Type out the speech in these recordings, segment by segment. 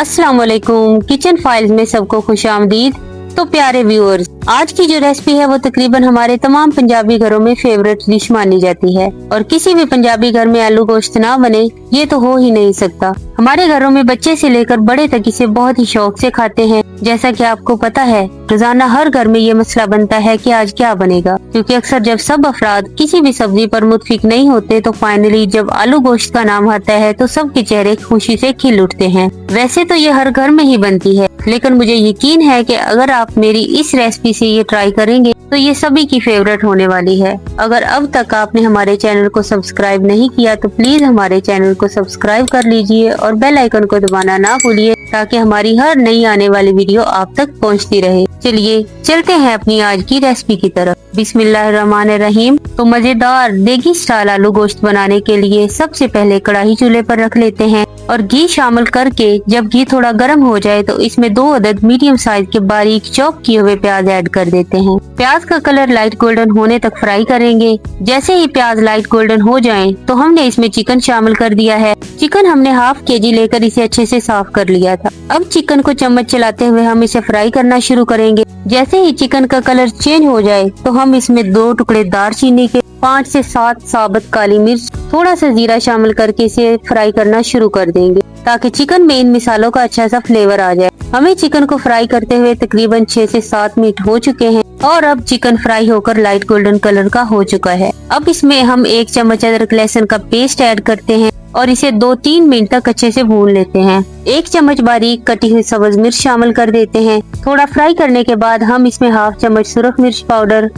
अस्सलाम वालेकुम। Kitchen files में सबको खुश आमदीद। तो प्यारे व्यूअर्स, आज की जो रेसिपी है वो तकरीबन हमारे तमाम पंजाबी घरों में फेवरेट डिश मानी जाती है और किसी भी पंजाबी घर में आलू गोश्त ना बने ये तो हो ही नहीं सकता। हमारे घरों में बच्चे से लेकर बड़े तक इसे बहुत ही शौक से खाते हैं। जैसा कि आपको पता है, रोजाना हर घर में ये मसला बनता है कि आज क्या बनेगा, क्योंकि अक्सर जब सब अफराद किसी भी सब्जी पर मुतफिक नहीं होते तो फाइनली जब आलू गोश्त का नाम आता है तो सबके चेहरे खुशी से खिल उठते हैं। वैसे तो ये हर घर में ही बनती है, लेकिन मुझे यकीन है कि अगर आप मेरी इस रेसिपी से ये ट्राई करेंगे तो ये सभी की फेवरेट होने वाली है। अगर अब तक आपने हमारे चैनल को सब्सक्राइब नहीं किया तो प्लीज हमारे चैनल को सब्सक्राइब कर लीजिए और बेल आइकन को दबाना ना भूलिए, ताकि हमारी हर नई आने वाली वीडियो आप तक पहुंचती रहे। चलिए चलते हैं अपनी आज की रेसिपी की तरफ। बिस्मिल्लाहिर्रहमानिर्रहीम। तो मजेदार देगी स्टाइल आलू गोश्त बनाने के लिए सबसे पहले कढ़ाई चूल्हे पर रख लेते हैं और घी शामिल करके जब घी थोड़ा गर्म हो जाए तो इसमें 2 अदद मीडियम साइज के बारीक चॉप किए हुए प्याज ऐड कर देते हैं। प्याज का कलर लाइट गोल्डन होने तक फ्राई करेंगे। जैसे ही प्याज लाइट गोल्डन हो जाएं, तो हमने इसमें चिकन शामिल कर दिया है। चिकन हमने हाफ केजी लेकर इसे अच्छे से साफ कर लिया था। अब चिकन को चम्मच चलाते हुए हम इसे फ्राई करना शुरू करेंगे। जैसे ही चिकन का कलर चेंज हो जाए तो हम इसमें 2 टुकड़े दालचीनी के, 5 से 7 साबुत काली मिर्च, थोड़ा सा जीरा शामिल करके इसे फ्राई करना शुरू कर देंगे, ताकि चिकन में इन मिसालों का अच्छा सा फ्लेवर आ जाए। हमें चिकन को फ्राई करते हुए तकरीबन 6 से 7 मिनट हो चुके हैं और अब चिकन फ्राई होकर लाइट गोल्डन कलर का हो चुका है। अब इसमें हम 1 चम्मच अदरक लहसुन का पेस्ट ऐड करते हैं और इसे 2-3 मिनट तक अच्छे से भून लेते हैं। 1 चम्मच बारीक कटी हुई सब्ज मिर्च शामिल कर देते हैं। थोड़ा फ्राई करने के बाद हम इसमें हाफ चम्मच सुरख मिर्च पाउडर,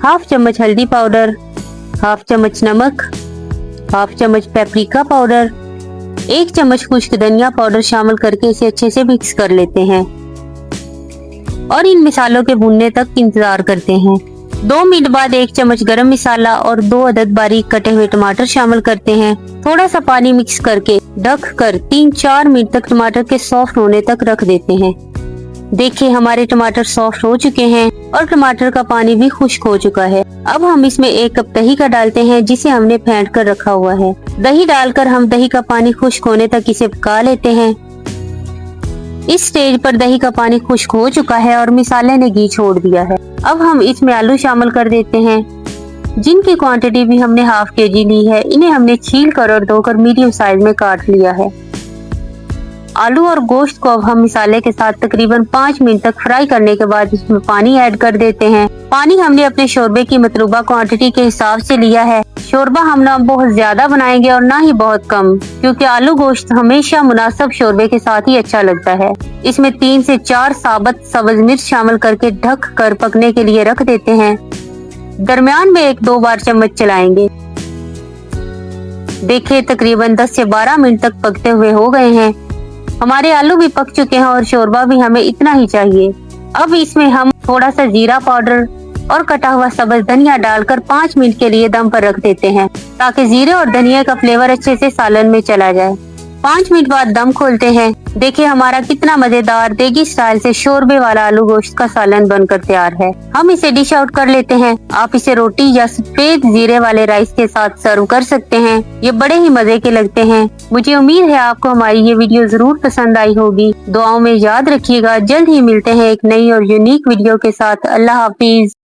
हाफ चम्मच हल्दी पाउडर, हाफ चम्मच नमक, हाफ चम्मच पेपरिका पाउडर, 1 चम्मच खुश्क धनिया पाउडर शामिल करके इसे अच्छे से मिक्स कर लेते हैं और इन मिसालों के भुनने तक इंतजार करते हैं। 2 मिनट बाद 1 चम्मच गरम मसाला और 2 अदद बारीक कटे हुए टमाटर शामिल करते हैं। थोड़ा सा पानी मिक्स करके ढक कर 3-4 मिनट तक टमाटर के सॉफ्ट होने तक रख देते हैं। देखिए हमारे टमाटर सॉफ्ट हो चुके हैं और टमाटर का पानी भी खुश्क हो चुका है। अब हम इसमें 1 कप दही का डालते हैं, जिसे हमने फेंट कर रखा हुआ है। दही डालकर हम दही का पानी खुश्क होने तक इसे पका लेते हैं। इस स्टेज पर दही का पानी खुश्क हो चुका है और मसाले ने घी छोड़ दिया है। अब हम इसमें आलू शामिल कर देते हैं, जिनकी क्वांटिटी भी हमने हाफ केजी ली है। इन्हें हमने छील कर और धोकर मीडियम साइज में काट लिया है। आलू और गोश्त को अब हम मसाले के साथ तकरीबन 5 मिनट तक फ्राई करने के बाद इसमें पानी ऐड कर देते हैं। पानी हमने अपने शोरबे की मतलूबा क्वांटिटी के हिसाब से लिया है। शोरबा हम ना बहुत ज्यादा बनाएंगे और ना ही बहुत कम, क्योंकि आलू गोश्त हमेशा मुनासिब शोरबे के साथ ही अच्छा लगता है। इसमें 3 से 4 साबुत सब्ज मिर्च शामिल करके ढक कर पकने के लिए रख देते हैं। दरमियान में 1-2 बार चम्मच चलाएंगे। देखिए तकरीबन 10 से 12 मिनट तक पकते हुए हो गए हैं। हमारे आलू भी पक चुके हैं और शोरबा भी हमें इतना ही चाहिए। अब इसमें हम थोड़ा सा जीरा पाउडर और कटा हुआ सब्ज धनिया डालकर 5 मिनट के लिए दम पर रख देते हैं, ताकि जीरे और धनिया का फ्लेवर अच्छे से सालन में चला जाए। 5 मिनट बाद दम खोलते हैं। देखिए हमारा कितना मजेदार देगी स्टाइल से शोरबे वाला आलू गोश्त का सालन बनकर तैयार है। हम इसे डिश आउट कर लेते हैं। आप इसे रोटी या सफेद जीरे वाले राइस के साथ सर्व कर सकते हैं। ये बड़े ही मजे के लगते हैं। मुझे उम्मीद है आपको हमारी ये वीडियो जरूर पसंद आई होगी। दुआओं में याद रखिएगा। जल्द ही मिलते हैं एक नई और यूनिक वीडियो के साथ। अल्लाह हाफिज।